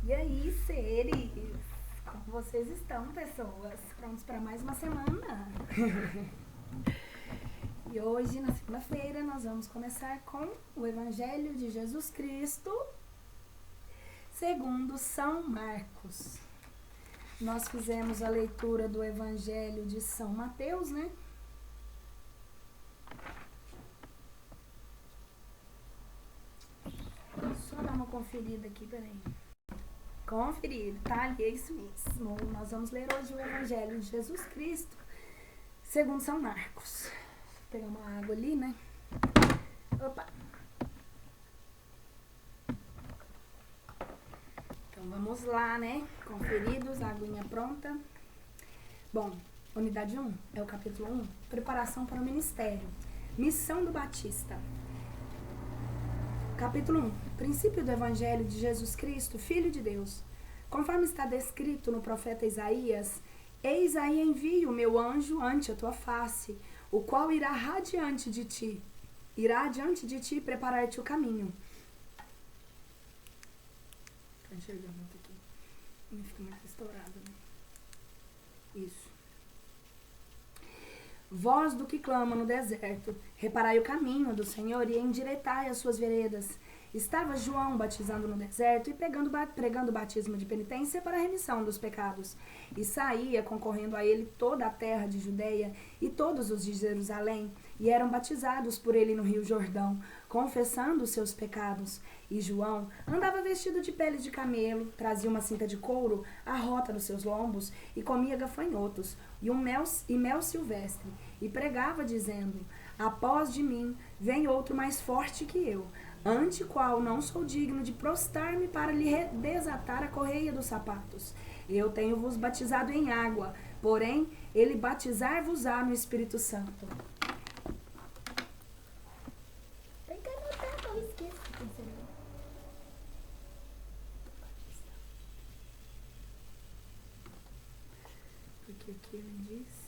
E aí, seres? Como vocês estão, pessoas? Prontos para mais uma semana? E hoje, na segunda-feira, nós vamos começar com o Evangelho de Jesus Cristo, segundo São Marcos. Nós fizemos a leitura do Evangelho de São Mateus, né? Só dar uma conferida aqui, peraí. Conferido, tá ali, é isso mesmo. Nós vamos ler hoje o Evangelho de Jesus Cristo, segundo São Marcos. Vou pegar uma água ali, né? Opa! Então vamos lá, né? Conferidos, a aguinha pronta. Bom, unidade 1 é o capítulo 1, preparação para o ministério. Missão do Batista. Capítulo 1. Princípio do Evangelho de Jesus Cristo, Filho de Deus. Conforme está descrito no profeta Isaías, eis aí envio o meu anjo ante a tua face, o qual irá adiante de ti preparar-te o caminho. Tá enxergando muito aqui? Não fica muito estourado, né? Isso. Voz do que clama no deserto, reparai o caminho do Senhor e endireitai as suas veredas. Estava João batizando no deserto e pregando o batismo de penitência para a remissão dos pecados. E saía concorrendo a ele toda a terra de Judeia e todos os de Jerusalém, e eram batizados por ele no rio Jordão, confessando os seus pecados. E João andava vestido de pele de camelo, trazia uma cinta de couro à rota dos seus lombos, e comia gafanhotos e mel silvestre, e pregava dizendo: após de mim vem outro mais forte que eu, ante qual não sou digno de prostrar-me para lhe desatar a correia dos sapatos. Eu tenho-vos batizado em água, porém ele batizar-vos-á no Espírito Santo. Tem que anotar, não esqueça. Porque aqui ele disse...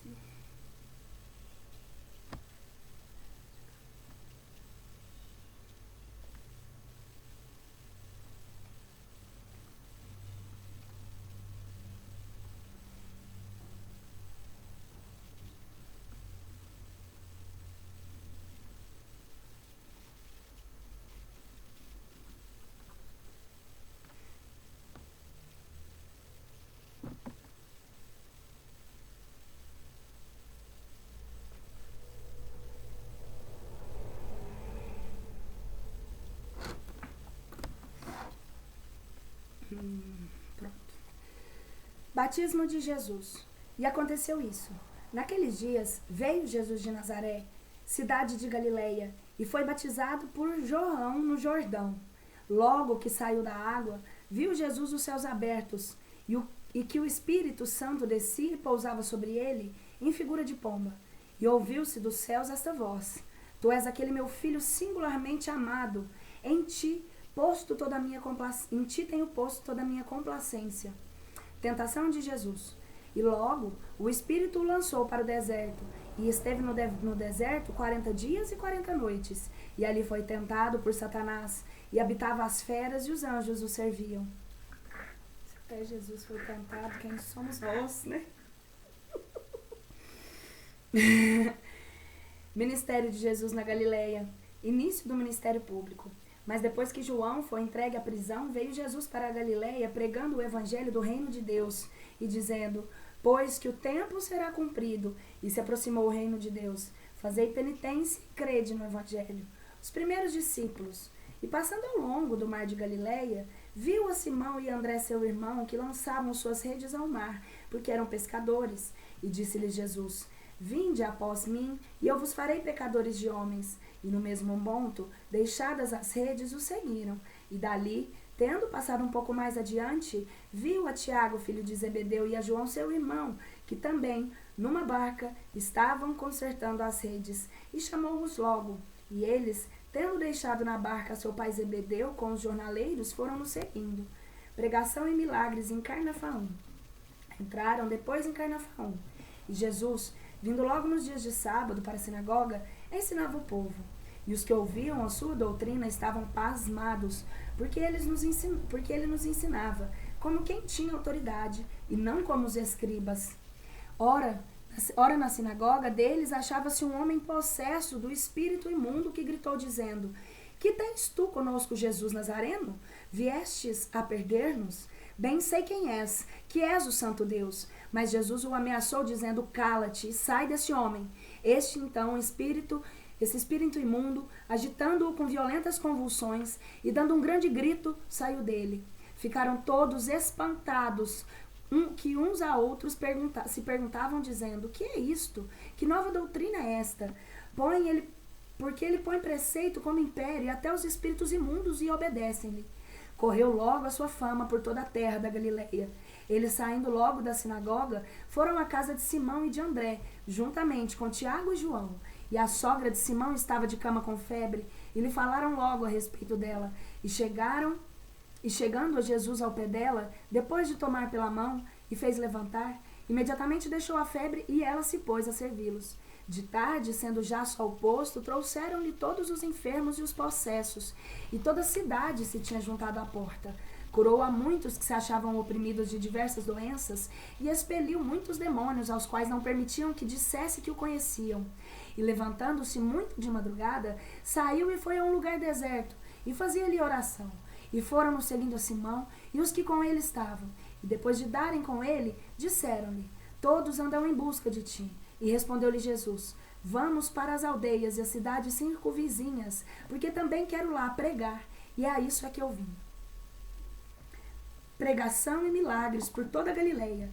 Pronto. Batismo de Jesus. E aconteceu isso. Naqueles dias veio Jesus de Nazaré, cidade de Galileia, e foi batizado por João no Jordão. Logo que saiu da água, viu Jesus os céus abertos, e que o Espírito Santo descia e pousava sobre ele em figura de pomba. E ouviu-se dos céus esta voz: Tu és aquele meu filho singularmente amado, em ti tenho posto toda a minha complacência. Tentação de Jesus. E logo o Espírito o lançou para o deserto, e esteve no deserto 40 dias e 40 noites, e ali foi tentado por Satanás, e habitava as feras, e os anjos o serviam. Se até Jesus foi tentado, quem somos nós, né? Ministério de Jesus na Galileia. Início do ministério público. Mas depois que João foi entregue à prisão, veio Jesus para a Galileia pregando o evangelho do reino de Deus e dizendo: pois que o tempo será cumprido e se aproximou o reino de Deus, fazei penitência e crede no evangelho. Os primeiros discípulos. E passando ao longo do mar de Galileia, viu a Simão e André seu irmão que lançavam suas redes ao mar, porque eram pescadores. E disse-lhes Jesus: vinde após mim, e eu vos farei pecadores de homens. E no mesmo ponto, deixadas as redes, o seguiram. E dali, tendo passado um pouco mais adiante, viu a Tiago, filho de Zebedeu, e a João, seu irmão, que também, numa barca, estavam consertando as redes, e chamou-os logo. E eles, tendo deixado na barca seu pai Zebedeu com os jornaleiros, foram no seguindo. Pregação e milagres em Cafarnaum. Entraram depois em Cafarnaum. E Jesus, vindo logo nos dias de sábado para a sinagoga, ensinava o povo. E os que ouviam a sua doutrina estavam pasmados, porque ele nos ensinava como quem tinha autoridade, e não como os escribas. Ora, na sinagoga deles achava-se um homem possesso do espírito imundo que gritou dizendo: Que tens tu conosco, Jesus Nazareno? Viestes a perder-nos? Bem sei quem és, que és o Santo Deus. Mas Jesus o ameaçou dizendo: Cala-te e sai deste homem. Esse espírito imundo, agitando-o com violentas convulsões e dando um grande grito, saiu dele. Ficaram todos espantados, que uns a outros se perguntavam, dizendo: Que é isto? Que nova doutrina é esta? Porque ele põe preceito como império, e até os espíritos imundos e obedecem-lhe. Correu logo a sua fama por toda a terra da Galileia. Eles, saindo logo da sinagoga, foram à casa de Simão e de André, juntamente com Tiago e João. E a sogra de Simão estava de cama com febre, e lhe falaram logo a respeito dela. E chegando a Jesus ao pé dela, depois de tomar pela mão e fez levantar, imediatamente deixou a febre e ela se pôs a servi-los. De tarde, sendo já sol posto, trouxeram-lhe todos os enfermos e os possessos, e toda a cidade se tinha juntado à porta. Curou a muitos que se achavam oprimidos de diversas doenças, e expeliu muitos demônios, aos quais não permitiam que dissesse que o conheciam. E levantando-se muito de madrugada, saiu e foi a um lugar deserto, e fazia-lhe oração. E foram-no seguindo a Simão e os que com ele estavam. E depois de darem com ele, disseram-lhe: Todos andam em busca de ti. E respondeu-lhe Jesus: Vamos para as aldeias e as cidades circunvizinhas, porque também quero lá pregar, e a isso é que eu vim. Pregação e milagres por toda a Galileia.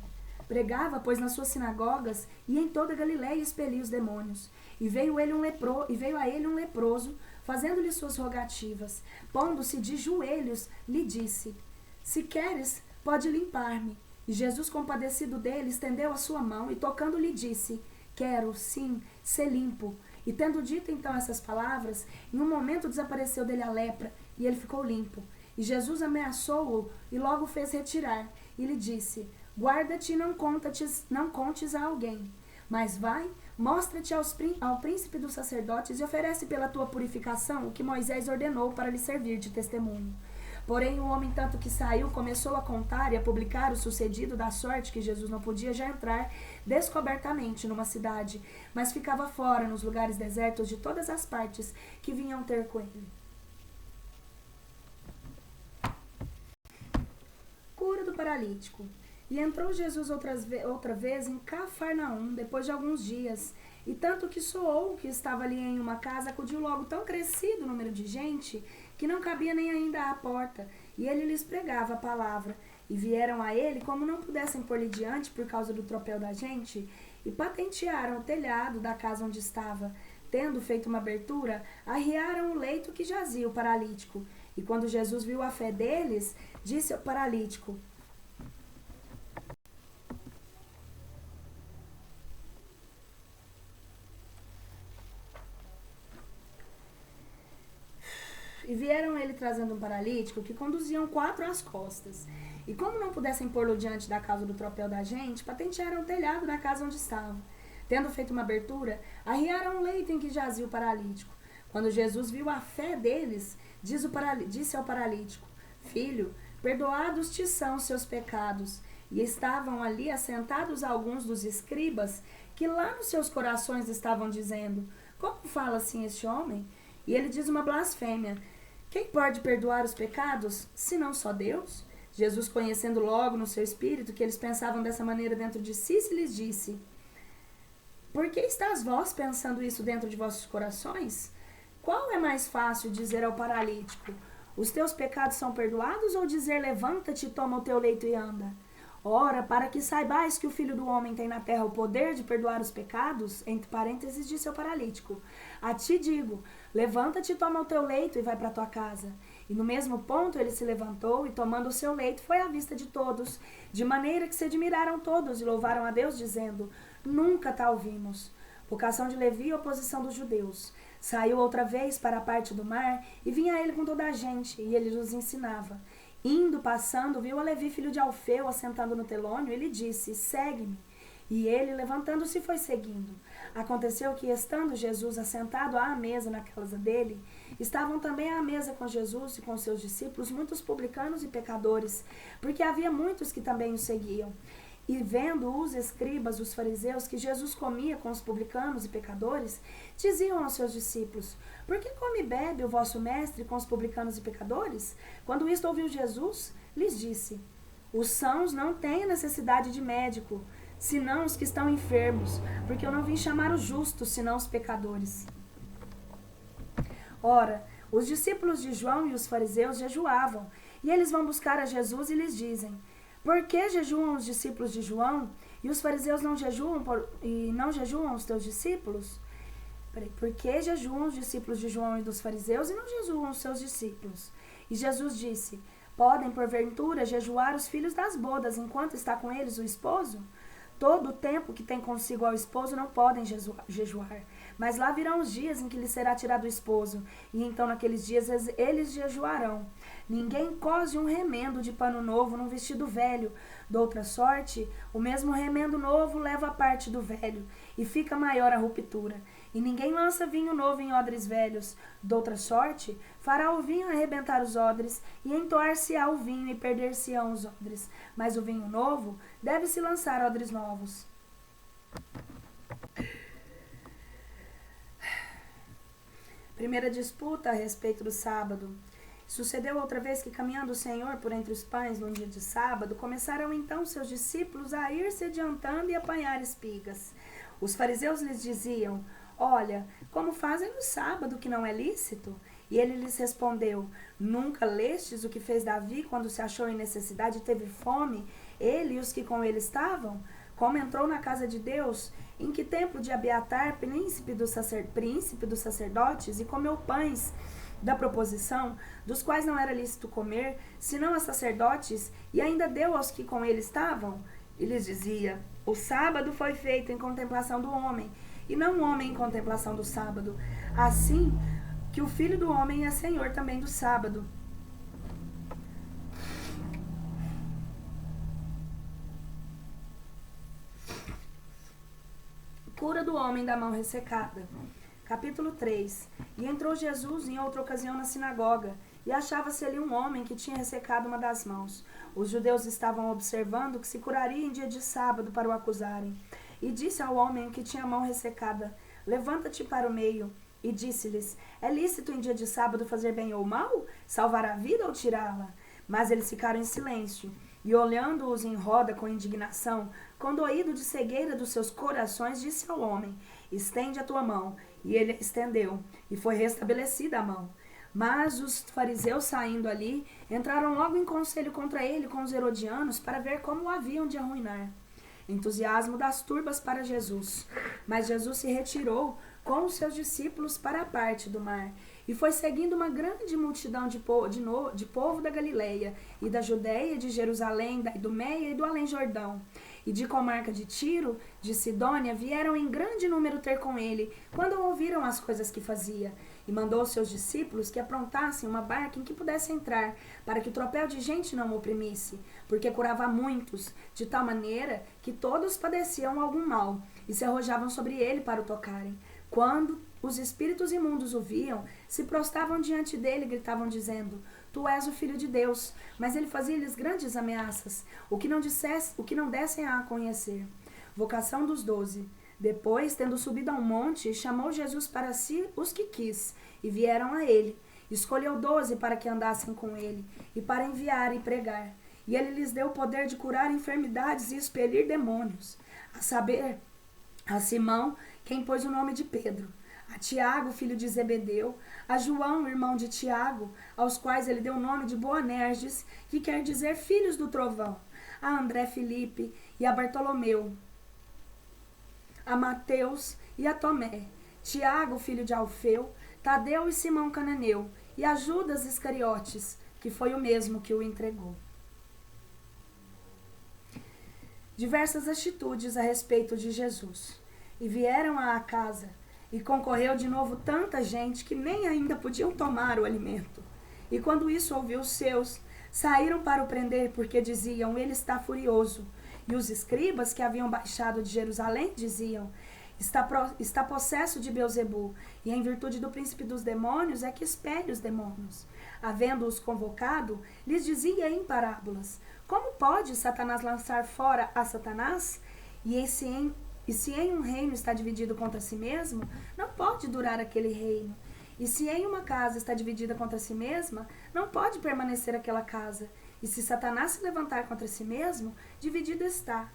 Pregava, pois, nas suas sinagogas, e em toda a Galileia expelia os demônios. E veio a ele um leproso, fazendo-lhe suas rogativas. Pondo-se de joelhos, lhe disse: Se queres, pode limpar-me. E Jesus, compadecido dele, estendeu a sua mão e, tocando-lhe, disse: Quero, sim, ser limpo. E tendo dito então essas palavras, em um momento desapareceu dele a lepra, e ele ficou limpo. E Jesus ameaçou-o e logo o fez retirar. E lhe disse: Guarda-te e não contes a alguém. Mas vai, mostra-te ao príncipe dos sacerdotes e oferece pela tua purificação o que Moisés ordenou para lhe servir de testemunho. Porém, o homem, tanto que saiu, começou a contar e a publicar o sucedido, da sorte que Jesus não podia já entrar descobertamente numa cidade, mas ficava fora, nos lugares desertos de todas as partes que vinham ter com ele. Cura do paralítico. E entrou Jesus outra vez em Cafarnaum, depois de alguns dias. E tanto que soou que estava ali em uma casa, acudiu logo tão crescido o número de gente, que não cabia nem ainda à porta, e ele lhes pregava a palavra. E vieram a ele, como não pudessem pôr-lhe diante por causa do tropel da gente, e patentearam o telhado da casa onde estava. Tendo feito uma abertura, arriaram o leito que jazia o paralítico. E quando Jesus viu a fé deles, disse ao paralítico: E vieram ele trazendo um paralítico que conduziam 4 às costas. E como não pudessem pô-lo diante da casa do tropel da gente, patentearam o telhado da casa onde estavam. Tendo feito uma abertura, arriaram o leito em que jazia o paralítico. Quando Jesus viu a fé deles, disse ao paralítico: Filho, perdoados te são seus pecados. E estavam ali assentados alguns dos escribas, que lá nos seus corações estavam dizendo: Como fala assim este homem? E ele diz uma blasfêmia: Quem pode perdoar os pecados, senão só Deus? Jesus, conhecendo logo no seu espírito que eles pensavam dessa maneira dentro de si, se lhes disse: Por que estás vós pensando isso dentro de vossos corações? Qual é mais fácil, dizer ao paralítico: Os teus pecados são perdoados, ou dizer: Levanta-te, toma o teu leito e anda? Ora, para que saibais que o Filho do Homem tem na terra o poder de perdoar os pecados, entre parênteses, disse ao paralítico: A ti digo, levanta-te, toma o teu leito e vai para tua casa. E no mesmo ponto ele se levantou e, tomando o seu leito, foi à vista de todos, de maneira que se admiraram todos e louvaram a Deus, dizendo: Nunca tal vimos. Vocação de Levi e oposição dos judeus. Saiu outra vez para a parte do mar e vinha ele com toda a gente, e ele os ensinava. Indo, passando, viu a Levi, filho de Alfeu, assentando no telônio, e lhe disse: Segue-me. E ele, levantando-se, foi seguindo. Aconteceu que, estando Jesus assentado à mesa na casa dele, estavam também à mesa com Jesus e com seus discípulos muitos publicanos e pecadores, porque havia muitos que também o seguiam. E vendo os escribas, os fariseus, que Jesus comia com os publicanos e pecadores, diziam aos seus discípulos: por que come e bebe o vosso mestre com os publicanos e pecadores? Quando isto ouviu Jesus, lhes disse: os sãos não têm necessidade de médico, senão os que estão enfermos, porque eu não vim chamar os justos, senão os pecadores. Ora, os discípulos de João e os fariseus jejuavam, e eles vão buscar a Jesus e lhes dizem: por que jejuam os discípulos de João e os fariseus não jejuam e não jejuam os teus discípulos? Por que jejuam os discípulos de João e dos fariseus e não jejuam os seus discípulos? E Jesus disse: podem porventura jejuar os filhos das bodas enquanto está com eles o esposo? Todo o tempo que tem consigo ao esposo não podem jejuar, mas lá virão os dias em que lhes será tirado o esposo, e então naqueles dias eles jejuarão. Ninguém cose um remendo de pano novo num vestido velho. Doutra sorte, o mesmo remendo novo leva a parte do velho, e fica maior a ruptura. E ninguém lança vinho novo em odres velhos. Doutra sorte, fará o vinho arrebentar os odres, e entoar-se-á o vinho e perder-se-ão os odres. Mas o vinho novo deve-se lançar odres novos. Primeira disputa a respeito do sábado. Sucedeu outra vez que, caminhando o Senhor por entre os pães num dia de sábado, começaram então seus discípulos a ir se adiantando e apanhar espigas. Os fariseus lhes diziam: olha, como fazem no sábado, que não é lícito? E ele lhes respondeu: nunca lestes o que fez Davi quando se achou em necessidade e teve fome, ele e os que com ele estavam? Como entrou na casa de Deus, em que templo de Abiatar, príncipe dos sacerdotes, e comeu pães da proposição, dos quais não era lícito comer, senão a sacerdotes, e ainda deu aos que com ele estavam? E lhes dizia: o sábado foi feito em contemplação do homem, e não o homem em contemplação do sábado. Assim que o Filho do Homem é Senhor também do sábado. Cura do homem da mão ressecada. Capítulo 3. E entrou Jesus em outra ocasião na sinagoga, e achava-se ali um homem que tinha ressecado uma das mãos. Os judeus estavam observando que se curaria em dia de sábado para o acusarem. E disse ao homem que tinha a mão ressecada: levanta-te para o meio. E disse-lhes: é lícito em dia de sábado fazer bem ou mal? Salvar a vida ou tirá-la? Mas eles ficaram em silêncio. E olhando-os em roda com indignação, condoído de cegueira dos seus corações, disse ao homem: estende a tua mão. E ele a estendeu, e foi restabelecida a mão. Mas os fariseus, saindo ali, entraram logo em conselho contra ele com os herodianos, para ver como o haviam de arruinar. Entusiasmo das turbas para Jesus. Mas Jesus se retirou com os seus discípulos para a parte do mar, e foi seguindo uma grande multidão de povo da Galileia, e da Judéia, de Jerusalém, da Idumeia e do além-Jordão, e de comarca de Tiro, de Sidônia, vieram em grande número ter com ele, quando ouviram as coisas que fazia. E mandou aos seus discípulos que aprontassem uma barca em que pudesse entrar, para que o tropel de gente não o oprimisse, porque curava muitos, de tal maneira que todos padeciam algum mal, e se arrojavam sobre ele para o tocarem. Quando os espíritos imundos o viam, se prostravam diante dele e gritavam dizendo: tu és o Filho de Deus. Mas ele fazia-lhes grandes ameaças, o que não dessem a conhecer. Vocação dos 12. Depois, tendo subido a um monte, chamou Jesus para si os que quis, e vieram a ele. Escolheu 12 para que andassem com ele, e para enviar e pregar. E ele lhes deu o poder de curar enfermidades e expelir demônios. A saber, a Simão, quem pôs o nome de Pedro, a Tiago, filho de Zebedeu, a João, irmão de Tiago, aos quais ele deu o nome de Boanerges, que quer dizer filhos do trovão, a André, Filipe e a Bartolomeu, a Mateus e a Tomé, Tiago, filho de Alfeu, Tadeu e Simão Cananeu, e a Judas Iscariotes, que foi o mesmo que o entregou. Diversas atitudes a respeito de Jesus. E vieram à casa, e concorreu de novo tanta gente que nem ainda podiam tomar o alimento. E quando isso ouviu os seus, saíram para o prender, porque diziam: ele está furioso. E os escribas que haviam baixado de Jerusalém diziam: está possesso de Beelzebul, e em virtude do príncipe dos demônios é que expele os demônios. Havendo-os convocado, lhes dizia em parábolas: como pode Satanás lançar fora a Satanás? E se em um reino está dividido contra si mesmo, não pode durar aquele reino. E se em uma casa está dividida contra si mesma, não pode permanecer aquela casa. E se Satanás se levantar contra si mesmo, dividido está,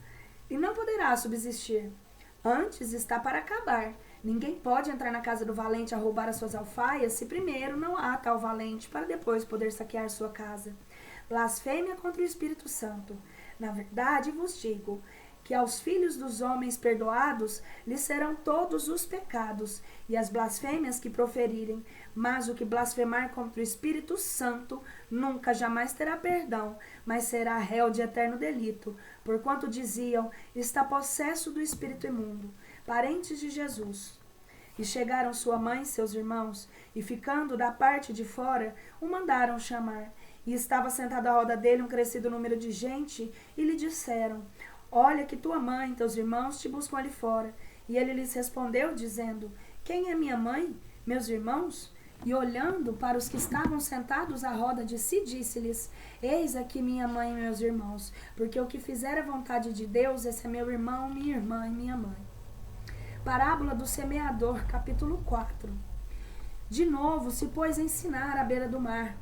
e não poderá subsistir. Antes está para acabar. Ninguém pode entrar na casa do valente a roubar as suas alfaias, se primeiro não há tal valente, para depois poder saquear sua casa. Blasfêmia contra o Espírito Santo. Na verdade vos digo, que aos filhos dos homens perdoados lhes serão todos os pecados e as blasfêmias que proferirem, mas o que blasfemar contra o Espírito Santo nunca jamais terá perdão, mas será réu de eterno delito, porquanto diziam: está possesso do espírito imundo. Parentes de Jesus. E chegaram sua mãe e seus irmãos, e ficando da parte de fora, o mandaram chamar. E estava sentado à roda dele um crescido número de gente, e lhe disseram: olha que tua mãe e teus irmãos te buscam ali fora. E ele lhes respondeu, dizendo: quem é minha mãe, meus irmãos? E olhando para os que estavam sentados à roda de si, disse-lhes: eis aqui minha mãe e meus irmãos, porque o que fizer a vontade de Deus, esse é meu irmão, minha irmã e minha mãe. Parábola do semeador, capítulo 4. De novo se pôs a ensinar à beira do mar.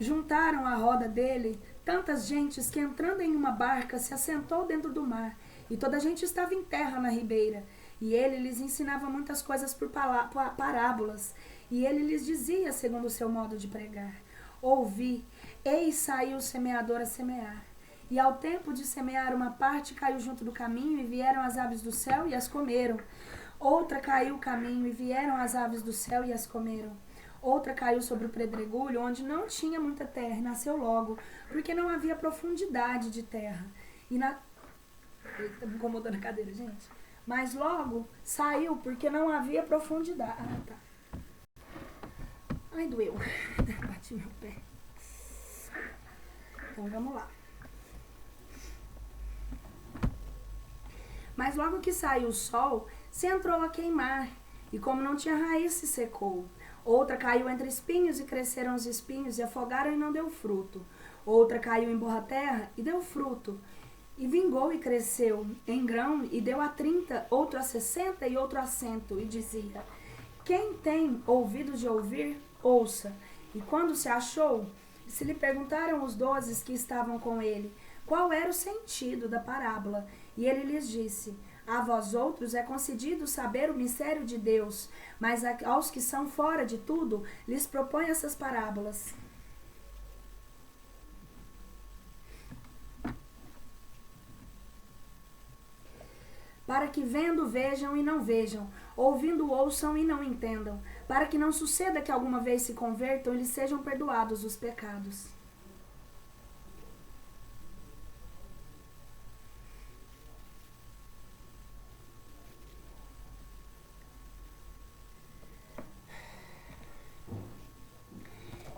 Juntaram à roda dele tantas gentes que, entrando em uma barca, se assentou dentro do mar, e toda a gente estava em terra na ribeira. E ele lhes ensinava muitas coisas por parábolas, e ele lhes dizia segundo o seu modo de pregar: ouvi, eis saiu o semeador a semear. E ao tempo de semear, uma parte caiu junto do caminho, e vieram as aves do céu e as comeram. Outra caiu o caminho, e vieram as aves do céu e as comeram. Outra caiu sobre o pedregulho, onde não tinha muita terra, e nasceu logo, porque não havia profundidade de terra. Tá me incomodando a cadeira, gente. Mas logo saiu, porque não havia profundidade. Ah, tá. Ai, doeu. Bati meu pé. Então, vamos lá. Mas logo que saiu o sol, se entrou a queimar, e como não tinha raiz, se secou. Outra caiu entre espinhos, e cresceram os espinhos, e afogaram, e não deu fruto. Outra caiu em boa terra, e deu fruto. E vingou e cresceu em grão, e deu a 30, outro a 60, e outro a 100. E dizia: quem tem ouvido de ouvir, ouça. E quando se achou, se lhe perguntaram os 12 que estavam com ele, qual era o sentido da parábola? E ele lhes disse: a vós outros é concedido saber o mistério de Deus, mas aos que são fora de tudo, lhes propõe essas parábolas. Para que vendo vejam e não vejam, ouvindo ouçam e não entendam, para que não suceda que alguma vez se convertam e lhes sejam perdoados os pecados.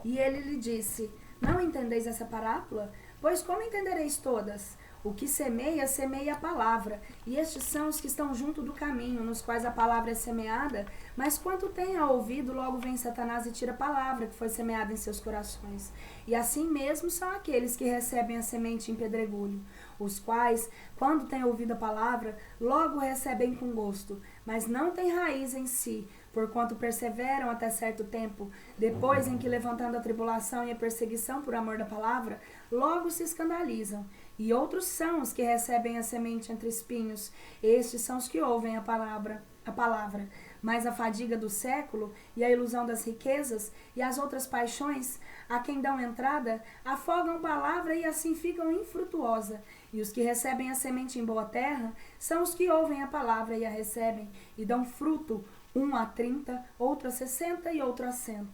E ele lhe disse: não entendeis essa parábola? Pois como entendereis todas? O que semeia, semeia a palavra, e estes são os que estão junto do caminho, nos quais a palavra é semeada, mas quanto tenha ouvido, logo vem Satanás e tira a palavra que foi semeada em seus corações. E assim mesmo são aqueles que recebem a semente em pedregulho, os quais, quando têm ouvido a palavra, logo recebem com gosto, mas não têm raiz em si, porquanto perseveram até certo tempo. Depois em que, levantando a tribulação e a perseguição por amor da palavra, logo se escandalizam. E outros são os que recebem a semente entre espinhos. Estes são os que ouvem a palavra. Mas a fadiga do século e a ilusão das riquezas e as outras paixões, a quem dão entrada, afogam a palavra e assim ficam infrutuosa. E os que recebem a semente em boa terra são os que ouvem a palavra e a recebem, e dão fruto, um a 30, outro a 60 e outro a 100.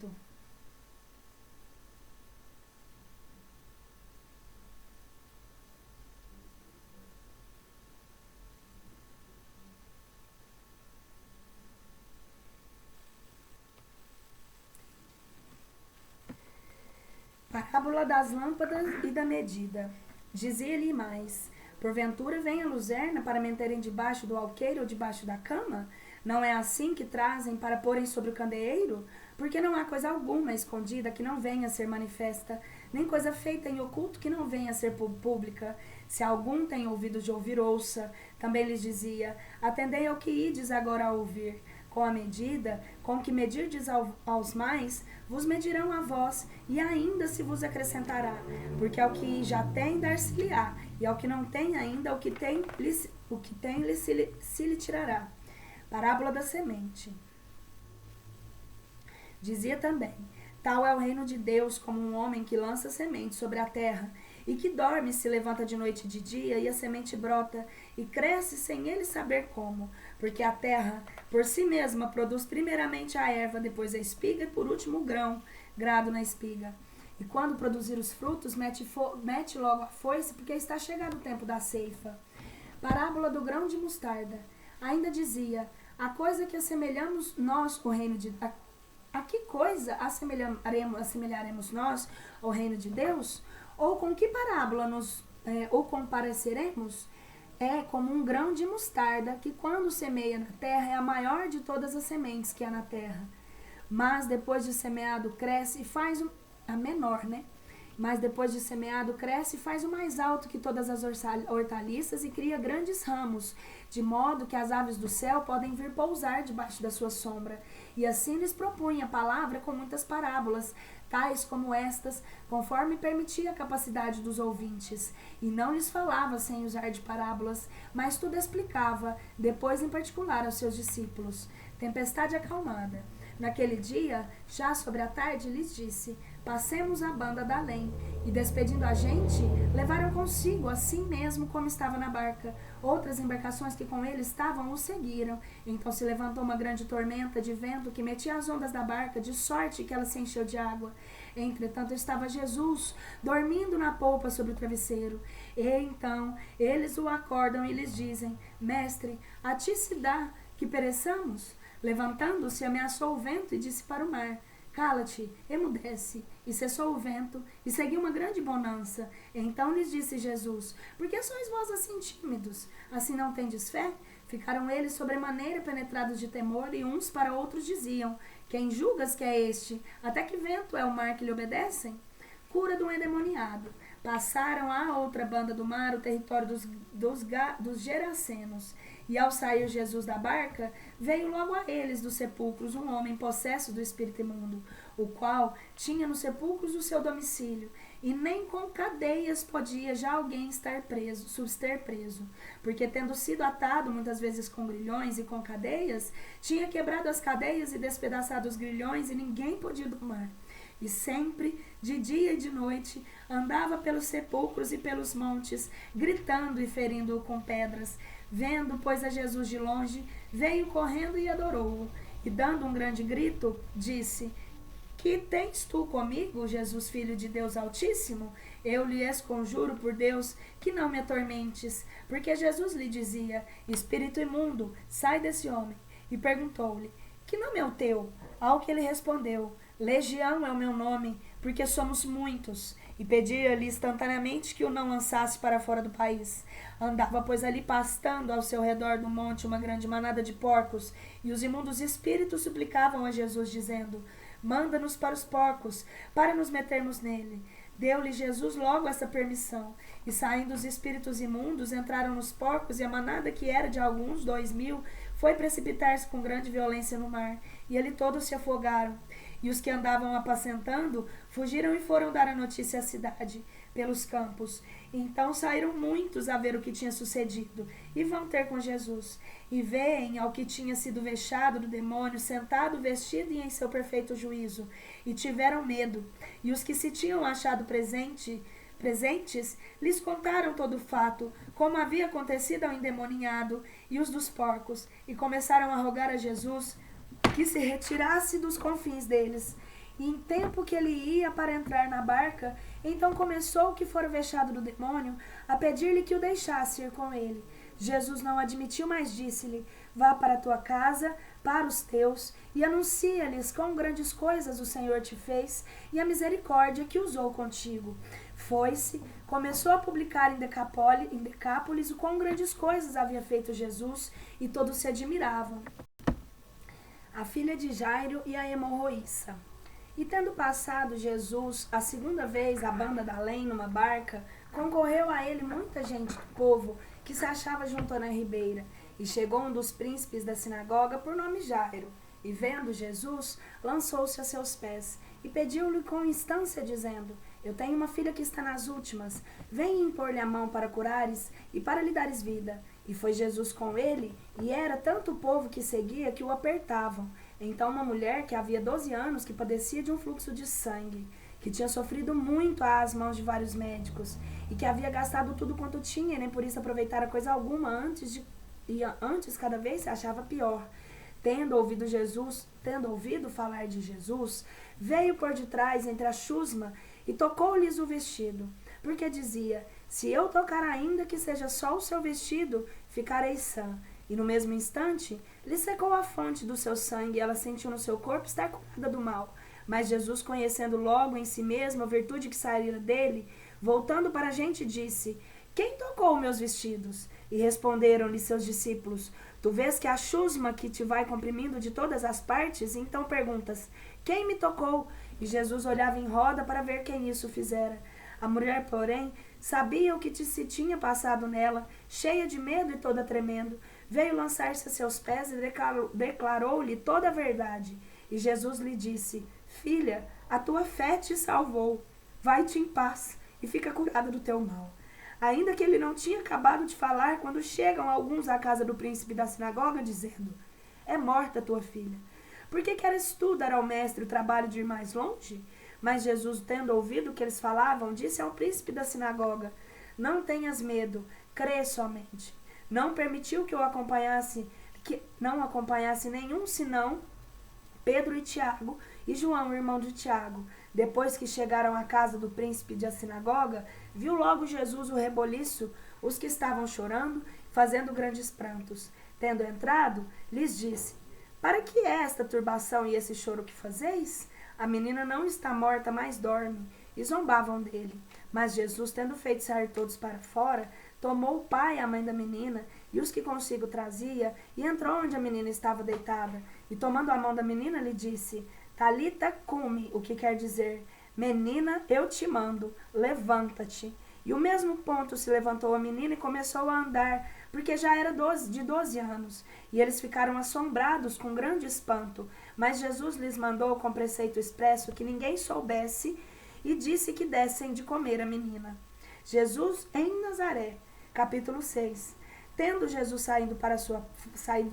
Parábola das lâmpadas e da medida. Dizia-lhe mais: Porventura vem a luzerna para meterem debaixo do alqueire ou debaixo da cama? Não é assim que trazem para porem sobre o candeeiro? Porque não há coisa alguma escondida que não venha a ser manifesta, nem coisa feita em oculto que não venha a ser pública. Se algum tem ouvido de ouvir, ouça. Também lhes dizia: atendei ao que ides agora a ouvir. Com a medida com que medirdes aos mais, vos medirão a vós, e ainda se vos acrescentará. Porque ao que já tem, dar-se-lhe-á, e ao que não tem ainda, o que tem se lhe tirará. Parábola da semente. Dizia também: tal é o reino de Deus como um homem que lança semente sobre a terra, e que dorme, se levanta de noite e de dia, e a semente brota, e cresce sem ele saber como. Porque a terra, por si mesma, produz primeiramente a erva, depois a espiga, e por último o grado na espiga. E quando produzir os frutos, mete logo a foice, porque está chegado o tempo da ceifa. Parábola do grão de mostarda. Ainda dizia: a coisa que assemelhamos nós, o reino de... A que coisa assemelharemos nós ao reino de Deus? Ou com que parábola ou compareceremos? É como um grão de mostarda, que quando semeia na terra é a maior de todas as sementes que há na terra. Mas depois de semeado cresce e faz a menor, né? Mas depois de semeado cresce e faz o mais alto que todas as hortaliças e cria grandes ramos, de modo que as aves do céu podem vir pousar debaixo da sua sombra. E assim lhes propunha a palavra com muitas parábolas, tais como estas, conforme permitia a capacidade dos ouvintes. E não lhes falava sem usar de parábolas, mas tudo explicava, depois em particular aos seus discípulos. Tempestade acalmada. Naquele dia, já sobre a tarde, lhes disse: passemos a banda da além. E despedindo a gente, levaram consigo, assim mesmo como estava na barca. Outras embarcações que com ele estavam o seguiram. Então se levantou uma grande tormenta de vento que metia as ondas da barca, de sorte que ela se encheu de água. Entretanto estava Jesus, dormindo na polpa sobre o travesseiro. E então eles o acordam e lhes dizem: mestre, a ti se dá que pereçamos? Levantando-se, ameaçou o vento e disse para o mar: cala-te, emudece. E cessou o vento, e seguiu uma grande bonança. Então lhes disse Jesus: por que sois vós assim tímidos? Assim não tendes fé? Ficaram eles sobremaneira penetrados de temor, e uns para outros diziam: quem julgas que é este? Até que vento é o mar que lhe obedecem? Cura de um endemoniado. Passaram à outra banda do mar, o território dos Gerasenos. E ao sair Jesus da barca, veio logo a eles dos sepulcros um homem possesso do espírito imundo, o qual tinha nos sepulcros o seu domicílio, e nem com cadeias podia já alguém estar subster preso, porque tendo sido atado muitas vezes com grilhões e com cadeias, tinha quebrado as cadeias e despedaçado os grilhões, e ninguém podia domar. E sempre, de dia e de noite, andava pelos sepulcros e pelos montes, gritando e ferindo-o com pedras. Vendo, pois, a Jesus de longe, veio correndo e adorou-o. E dando um grande grito, disse: que tens tu comigo, Jesus, Filho de Deus Altíssimo? Eu lhe conjuro por Deus que não me atormentes. Porque Jesus lhe dizia: espírito imundo, sai desse homem. E perguntou-lhe: que nome é o teu? Ao que ele respondeu: Legião é o meu nome, porque somos muitos. E pedia-lhe instantaneamente que o não lançasse para fora do país. Andava, pois, ali pastando ao seu redor do monte uma grande manada de porcos, e os imundos espíritos suplicavam a Jesus, dizendo: manda-nos para os porcos, para nos metermos nele. Deu-lhe Jesus logo essa permissão, e saindo os espíritos imundos, entraram nos porcos, e a manada, que era de alguns 2.000, foi precipitar-se com grande violência no mar, e ali todos se afogaram. E os que andavam apacentando fugiram e foram dar a notícia à cidade, pelos campos. Então saíram muitos a ver o que tinha sucedido, e vão ter com Jesus. E veem ao que tinha sido vexado do demônio, sentado, vestido e em seu perfeito juízo. E tiveram medo. E os que se tinham achado presentes, lhes contaram todo o fato, como havia acontecido ao endemoniado e os dos porcos. E começaram a rogar a Jesus que se retirasse dos confins deles. E em tempo que ele ia para entrar na barca, então começou o que fora vexado do demônio a pedir-lhe que o deixasse ir com ele. Jesus não admitiu, mas disse-lhe: vá para a tua casa, para os teus, e anuncia-lhes quão grandes coisas o Senhor te fez, e a misericórdia que usou contigo. Foi-se, começou a publicar em Decápolis o quão grandes coisas havia feito Jesus, e todos se admiravam. A filha de Jairo e a hemorroíça. E tendo passado Jesus a segunda vez a banda da além numa barca, concorreu a ele muita gente do povo que se achava junto na ribeira. E chegou um dos príncipes da sinagoga por nome Jairo, e vendo Jesus, lançou-se a seus pés, e pediu-lhe com instância, dizendo: Eu tenho uma filha que está nas últimas, vem impor-lhe a mão para curares e para lhe dares vida. E foi Jesus com ele, e era tanto o povo que seguia que o apertavam. Então uma mulher que havia 12 anos, que padecia de um fluxo de sangue, que tinha sofrido muito às mãos de vários médicos, e que havia gastado tudo quanto tinha, e nem por isso aproveitara coisa alguma, antes cada vez se achava pior. Tendo ouvido falar de Jesus, veio por detrás entre a chusma e tocou-lhes o vestido, porque dizia: Se eu tocar ainda que seja só o seu vestido, ficarei sã. E no mesmo instante, lhe secou a fonte do seu sangue, e ela sentiu no seu corpo estar curada do mal. Mas Jesus, conhecendo logo em si mesmo a virtude que saíra dele, voltando para a gente, disse: Quem tocou meus vestidos? E responderam-lhe seus discípulos: Tu vês que a chusma que te vai comprimindo de todas as partes, e então perguntas: Quem me tocou? E Jesus olhava em roda para ver quem isso fizera. A mulher, porém, sabia o que se tinha passado nela, cheia de medo e toda tremendo. Veio lançar-se a seus pés e declarou-lhe toda a verdade. E Jesus lhe disse: Filha, a tua fé te salvou. Vai-te em paz e fica curada do teu mal. Ainda que ele não tinha acabado de falar, quando chegam alguns à casa do príncipe da sinagoga, dizendo: É morta tua filha. Por que queres tu dar ao mestre o trabalho de ir mais longe? Mas Jesus, tendo ouvido o que eles falavam, disse ao príncipe da sinagoga: Não tenhas medo, crê somente. Não permitiu que não acompanhasse nenhum senão Pedro e Tiago e João, irmão de Tiago. Depois que chegaram à casa do príncipe da sinagoga, viu logo Jesus o reboliço, os que estavam chorando, fazendo grandes prantos. Tendo entrado, lhes disse: Para que é esta turbação e esse choro que fazeis? A menina não está morta, mas dorme. E zombavam dele. Mas Jesus, tendo feito sair todos para fora, tomou o pai e a mãe da menina, e os que consigo trazia, e entrou onde a menina estava deitada. E tomando a mão da menina, lhe disse: Talita cumi, o que quer dizer: Menina, eu te mando, levanta-te. E o mesmo ponto se levantou a menina e começou a andar, porque já era de 12 anos. E eles ficaram assombrados com grande espanto. Mas Jesus lhes mandou com preceito expresso que ninguém soubesse, e disse que dessem de comer a menina. Jesus em Nazaré, capítulo 6. Tendo Jesus saído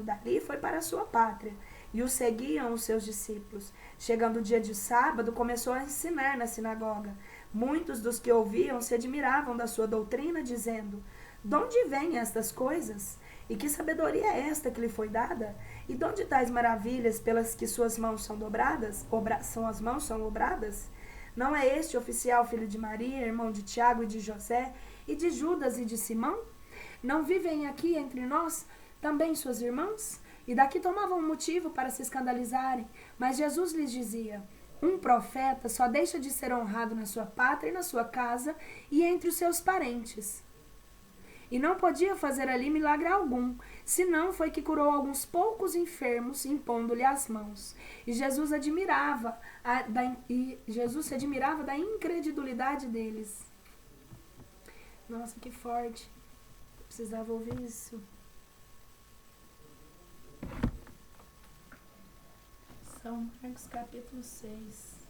dali, foi para a sua pátria, e o seguiam os seus discípulos. Chegando o dia de sábado, começou a ensinar na sinagoga. Muitos dos que ouviam se admiravam da sua doutrina, dizendo: De onde vêm estas coisas? E que sabedoria é esta que lhe foi dada? E de onde tais maravilhas pelas que suas mãos são dobradas? As mãos são obradas? Não é este oficial filho de Maria, irmão de Tiago e de José, e de Judas e de Simão? Não vivem aqui entre nós também suas irmãs? E daqui tomavam motivo para se escandalizarem. Mas Jesus lhes dizia: Um profeta só deixa de ser honrado na sua pátria e na sua casa e entre os seus parentes. E não podia fazer ali milagre algum, senão foi que curou alguns poucos enfermos, impondo-lhe as mãos. E Jesus se admirava da incredulidade deles. Nossa, que forte. Eu precisava ouvir isso. São Marcos, capítulo 6.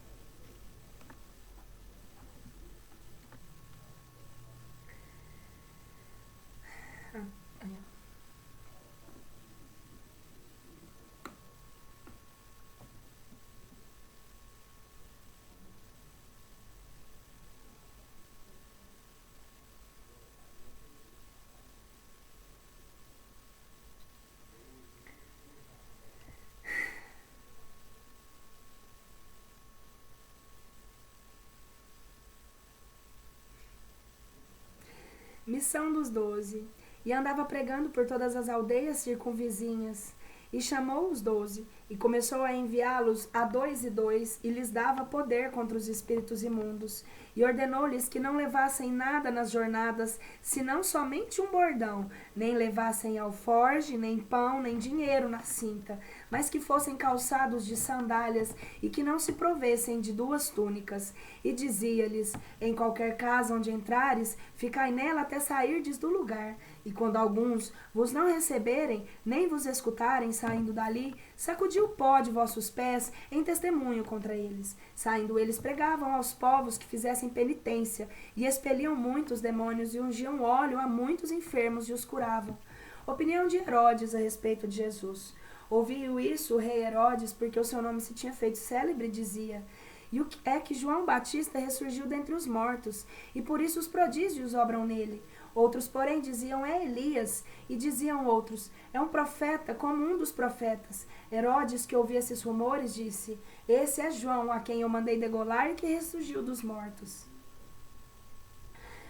Missão dos 12. E andava pregando por todas as aldeias circunvizinhas. E chamou os 12, E começou a enviá-los a 2 e 2, e lhes dava poder contra os espíritos imundos. E ordenou-lhes que não levassem nada nas jornadas, senão somente um bordão, nem levassem alforge, nem pão, nem dinheiro na cinta, mas que fossem calçados de sandálias, e que não se provessem de 2 túnicas. E dizia-lhes: em qualquer casa onde entrares, ficai nela até sairdes do lugar. E quando alguns vos não receberem, nem vos escutarem saindo dali, sacudi o pó de vossos pés em testemunho contra eles. Saindo eles pregavam aos povos que fizessem penitência, e expeliam muitos demônios, e ungiam óleo a muitos enfermos, e os curavam. Opinião de Herodes a respeito de Jesus. Ouviu isso o rei Herodes, porque o seu nome se tinha feito célebre, dizia: e o que é que João Batista ressurgiu dentre os mortos, e por isso os prodígios obram nele. Outros, porém, diziam: é Elias. E diziam outros: é um profeta, como um dos profetas. Herodes, que ouvia esses rumores, disse: esse é João, a quem eu mandei degolar e que ressurgiu dos mortos.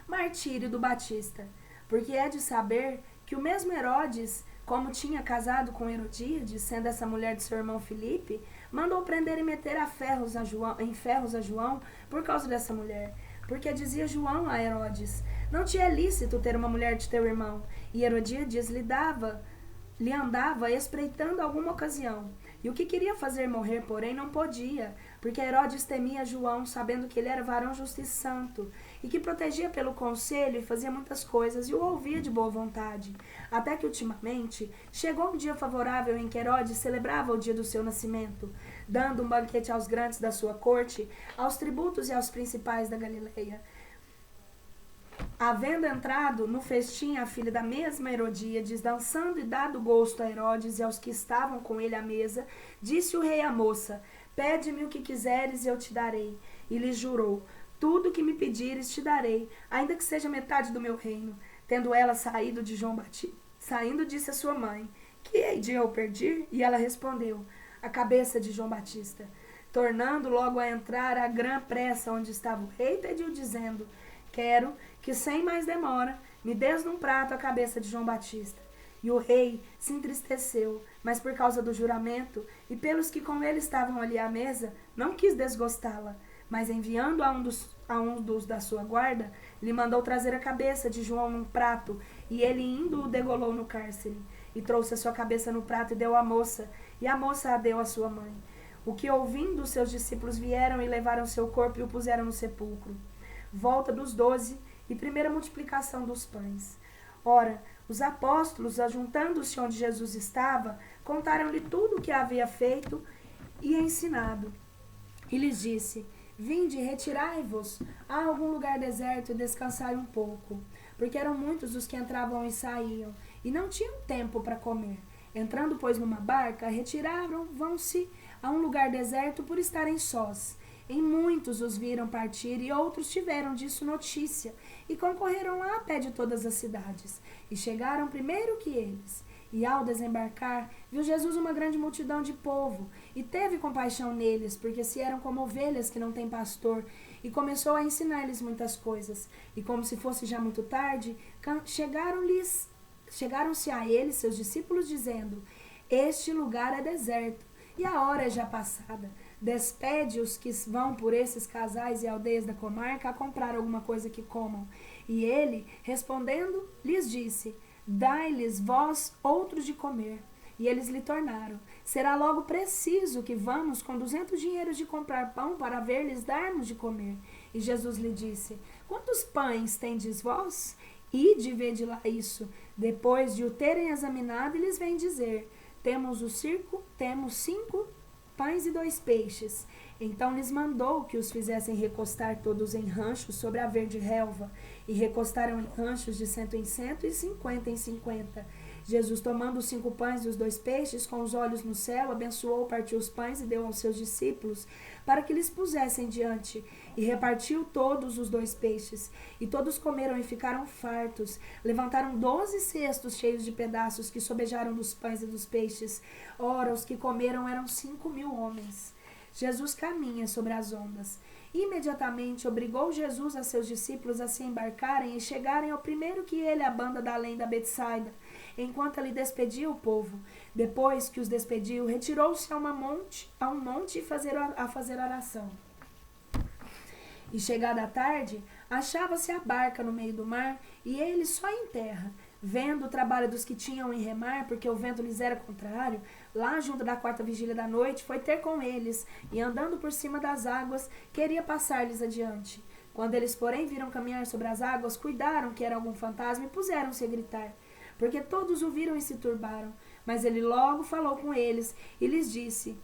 Martírio do Batista. Porque é de saber que o mesmo Herodes, como tinha casado com Herodíade, sendo essa mulher de seu irmão Filipe, mandou prender e meter em ferros a João por causa dessa mulher. Porque dizia João a Herodes: não te é lícito ter uma mulher de teu irmão. E Herodíades lhe andava espreitando alguma ocasião. E o que queria fazer morrer, porém, não podia, porque Herodes temia João, sabendo que ele era varão justo e santo, e que protegia pelo conselho e fazia muitas coisas, e o ouvia de boa vontade. Até que, ultimamente, chegou um dia favorável em que Herodes celebrava o dia do seu nascimento, dando um banquete aos grandes da sua corte, aos tributos e aos principais da Galileia. Havendo entrado no festim a filha da mesma Herodíades, dançando e dado gosto a Herodes e aos que estavam com ele à mesa, disse o rei à moça: pede-me o que quiseres e eu te darei. E lhe jurou: tudo o que me pedires te darei, ainda que seja metade do meu reino. Tendo ela saído, disse a sua mãe: que hei de eu pedir? E ela respondeu: a cabeça de João Batista. Tornando logo a entrar a grã pressa onde estava o rei, pediu dizendo: quero que, sem mais demora, me des num prato a cabeça de João Batista. E o rei se entristeceu, mas por causa do juramento, e pelos que com ele estavam ali à mesa, não quis desgostá-la. Mas enviando a um dos da sua guarda, lhe mandou trazer a cabeça de João num prato, e ele indo o degolou no cárcere. E trouxe a sua cabeça no prato e deu à moça, e a moça a deu à sua mãe. O que ouvindo os seus discípulos vieram e levaram seu corpo e o puseram no sepulcro. Volta dos 12 e primeira multiplicação dos pães. Ora, os apóstolos, ajuntando-se onde Jesus estava, contaram-lhe tudo o que havia feito e ensinado. E lhes disse: vinde, retirai-vos a algum lugar deserto e descansai um pouco, porque eram muitos os que entravam e saíam, e não tinham tempo para comer. Entrando, pois, numa barca, retiraram-se a um lugar deserto por estarem sós. Em muitos os viram partir, e outros tiveram disso notícia, e concorreram lá a pé de todas as cidades, e chegaram primeiro que eles. E ao desembarcar, viu Jesus uma grande multidão de povo, e teve compaixão neles, porque se eram como ovelhas que não têm pastor, e começou a ensinar-lhes muitas coisas. E como se fosse já muito tarde, chegaram-se a eles seus discípulos, dizendo: este lugar é deserto, e a hora é já passada. Despede os que vão por esses casais e aldeias da comarca a comprar alguma coisa que comam. E ele, respondendo, lhes disse: dai-lhes vós outros de comer. E eles lhe tornaram: será logo preciso que vamos com 200 dinheiros de comprar pão para ver-lhes darmos de comer. E Jesus lhe disse: quantos pães tendes vós? Ide, vede lá isso. Depois de o terem examinado, lhes vem dizer: temos 5 pães e 2 peixes. Então lhes mandou que os fizessem recostar todos em ranchos sobre a verde relva, e recostaram em ranchos de 100 em 100 e 50 em 50. Jesus, tomando os 5 pães e os 2 peixes, com os olhos no céu, abençoou, partiu os pães e deu aos seus discípulos, para que lhes pusessem diante, e repartiu todos os 2 peixes. E todos comeram e ficaram fartos. Levantaram 12 cestos cheios de pedaços que sobejaram dos pães e dos peixes. Ora, os que comeram eram 5.000 homens. Jesus caminha sobre as ondas. Imediatamente obrigou Jesus a seus discípulos a se embarcarem e chegarem ao primeiro que ele à banda da além da Betsaida, enquanto ele despedia o povo. Depois que os despediu, retirou-se a um monte a fazer oração. E chegada a tarde, achava-se a barca no meio do mar, e ele só em terra. Vendo o trabalho dos que tinham em remar, porque o vento lhes era contrário, lá junto da 4ª vigília da noite, foi ter com eles, e andando por cima das águas, queria passar-lhes adiante. Quando eles, porém, viram caminhar sobre as águas, cuidaram que era algum fantasma e puseram-se a gritar, porque todos o viram e se turbaram. Mas ele logo falou com eles e lhes disse: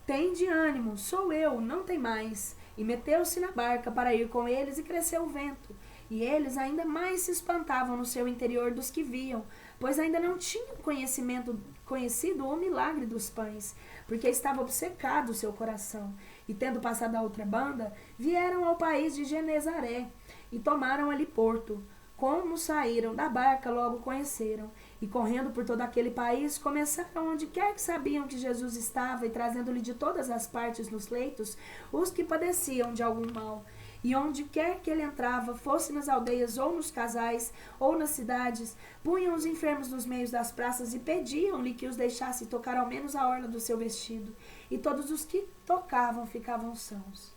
Tende ânimo, sou eu, não tem mais. E meteu-se na barca para ir com eles, e cresceu o vento. E eles ainda mais se espantavam no seu interior dos que viam, pois ainda não tinham conhecido o milagre dos pães, porque estava obcecado o seu coração. E tendo passado a outra banda, vieram ao país de Genezaré, e tomaram ali porto. Como saíram da barca, logo conheceram. E correndo por todo aquele país, começaram onde quer que sabiam que Jesus estava, e trazendo-lhe de todas as partes nos leitos os que padeciam de algum mal. E onde quer que ele entrava, fosse nas aldeias ou nos casais, ou nas cidades, punham os enfermos nos meios das praças e pediam-lhe que os deixasse tocar ao menos a orla do seu vestido. E todos os que tocavam ficavam sãos.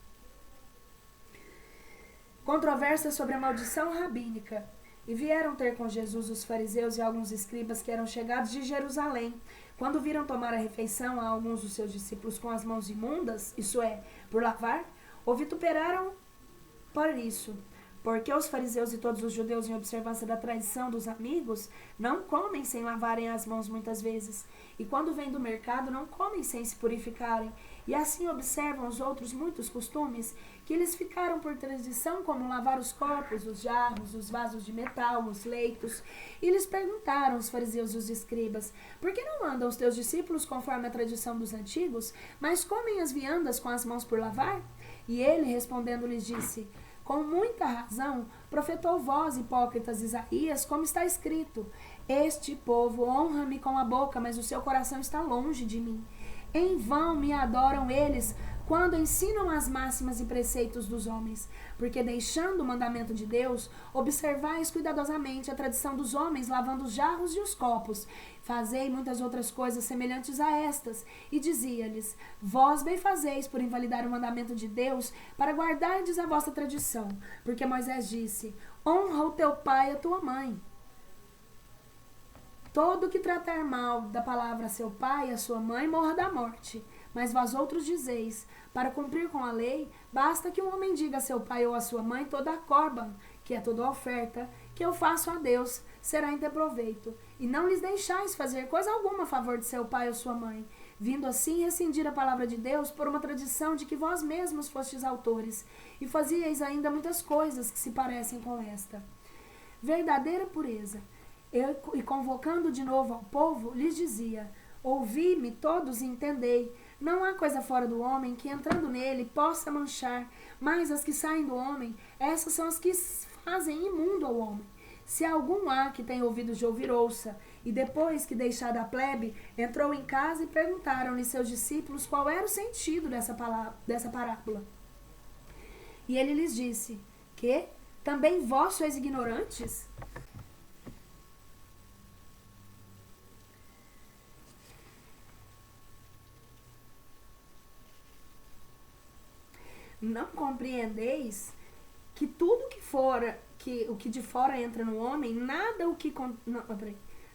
Controvérsia sobre a maldição rabínica. E vieram ter com Jesus os fariseus e alguns escribas que eram chegados de Jerusalém. Quando viram tomar a refeição a alguns dos seus discípulos com as mãos imundas, isso é, por lavar, ou vituperaram por isso, porque os fariseus e todos os judeus, em observância da tradição dos amigos, não comem sem lavarem as mãos muitas vezes, e quando vêm do mercado não comem sem se purificarem, e assim observam os outros muitos costumes que lhes ficaram por tradição, como lavar os copos, os jarros, os vasos de metal, os leitos. E lhes perguntaram os fariseus e os escribas: por que não andam os teus discípulos conforme a tradição dos antigos, mas comem as viandas com as mãos por lavar? E ele, respondendo, lhes disse: com muita razão, profetou vós, hipócritas, Isaías, como está escrito: este povo honra-me com a boca, mas o seu coração está longe de mim. Em vão me adoram eles, quando ensinam as máximas e preceitos dos homens, porque deixando o mandamento de Deus, observais cuidadosamente a tradição dos homens, lavando os jarros e os copos. Fazei muitas outras coisas semelhantes a estas. E dizia-lhes: vós bem fazeis por invalidar o mandamento de Deus, para guardardes a vossa tradição. Porque Moisés disse: honra o teu pai e a tua mãe. Todo que tratar mal da palavra a seu pai e a sua mãe, morra da morte. Mas vós outros dizeis: para cumprir com a lei, basta que um homem diga a seu pai ou a sua mãe: toda a corban, que é toda a oferta, que eu faço a Deus, será em teu proveito. E não lhes deixais fazer coisa alguma a favor de seu pai ou sua mãe, vindo assim rescindir a palavra de Deus por uma tradição de que vós mesmos fostes autores, e fazíeis ainda muitas coisas que se parecem com esta. Verdadeira pureza. E convocando de novo ao povo, lhes dizia: ouvi-me todos e entendei. Não há coisa fora do homem que, entrando nele, possa manchar, mas as que saem do homem, essas são as que fazem imundo ao homem. Se algum há que tenha ouvidos de ouvir, ouça. E depois que deixada a plebe, entrou em casa e perguntaram-lhe seus discípulos qual era o sentido dessa parábola. E ele lhes disse: que também vós sois ignorantes? Não compreendeis que tudo o que de fora entra no homem,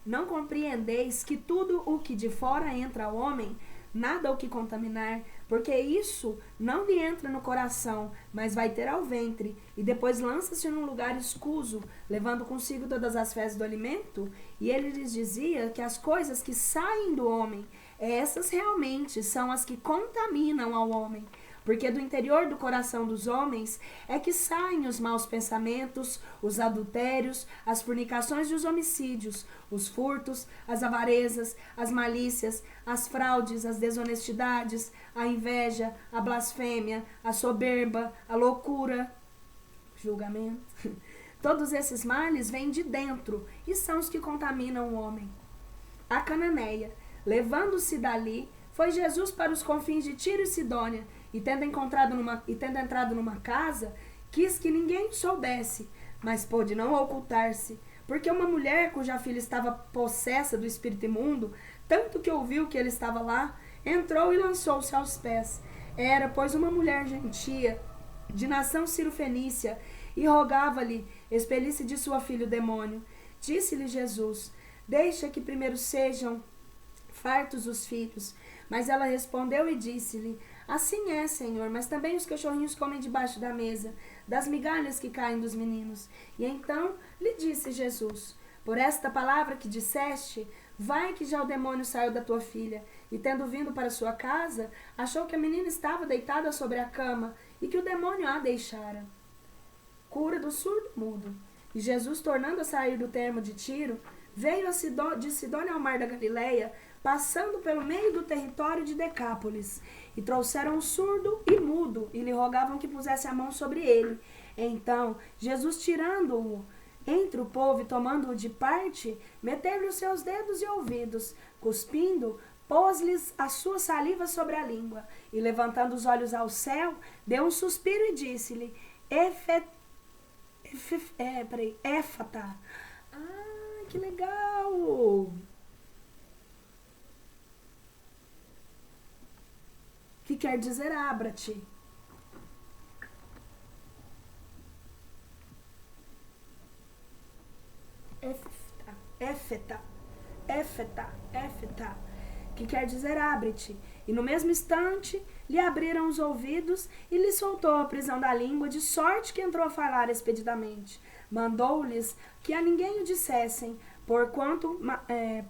não compreendeis que tudo o que de fora entra ao homem, nada o que contaminar, porque isso não lhe entra no coração, mas vai ter ao ventre, e depois lança-se num lugar escuso, levando consigo todas as fezes do alimento. E ele lhes dizia que as coisas que saem do homem, essas realmente são as que contaminam ao homem. Porque do interior do coração dos homens é que saem os maus pensamentos, os adultérios, as fornicações e os homicídios, os furtos, as avarezas, as malícias, as fraudes, as desonestidades, a inveja, a blasfêmia, a soberba, a loucura, julgamento. Todos esses males vêm de dentro e são os que contaminam o homem. A Cananeia, levando-se dali, foi Jesus para os confins de Tiro e Sidônia, e tendo entrado numa casa, quis que ninguém soubesse, mas pôde não ocultar-se, porque uma mulher cuja filha estava possessa do espírito imundo, tanto que ouviu que ele estava lá, entrou e lançou-se aos pés. Era, pois, uma mulher gentia, de nação cirofenícia, e rogava-lhe, expelisse de sua filha o demônio. Disse-lhe Jesus, deixa que primeiro sejam fartos os filhos. Mas ela respondeu e disse-lhe, assim é, Senhor, mas também os cachorrinhos comem debaixo da mesa, das migalhas que caem dos meninos. E então lhe disse Jesus, por esta palavra que disseste, vai que já o demônio saiu da tua filha. E tendo vindo para sua casa, achou que a menina estava deitada sobre a cama e que o demônio a deixara. Cura do surdo mudo. E Jesus, tornando a sair do termo de Tiro, veio de Sidônia ao mar da Galileia, passando pelo meio do território de Decápolis. E trouxeram o surdo e mudo, e lhe rogavam que pusesse a mão sobre ele. Então, Jesus, tirando-o entre o povo e tomando-o de parte, meteu-lhe os seus dedos e ouvidos, cuspindo, pôs-lhes a sua saliva sobre a língua, e levantando os olhos ao céu, deu um suspiro e disse-lhe, Éfata. Ah, que legal! Que quer dizer abra-te. Éfeta, que quer dizer abre-te. E no mesmo instante lhe abriram os ouvidos e lhe soltou a prisão da língua, de sorte que entrou a falar expedidamente. Mandou-lhes que a ninguém o dissessem,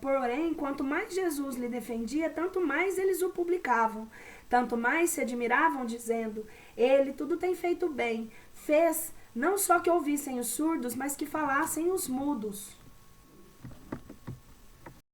porém, quanto mais Jesus lhe defendia, tanto mais eles o publicavam. Tanto mais se admiravam, dizendo, ele tudo tem feito bem, fez não só que ouvissem os surdos, mas que falassem os mudos.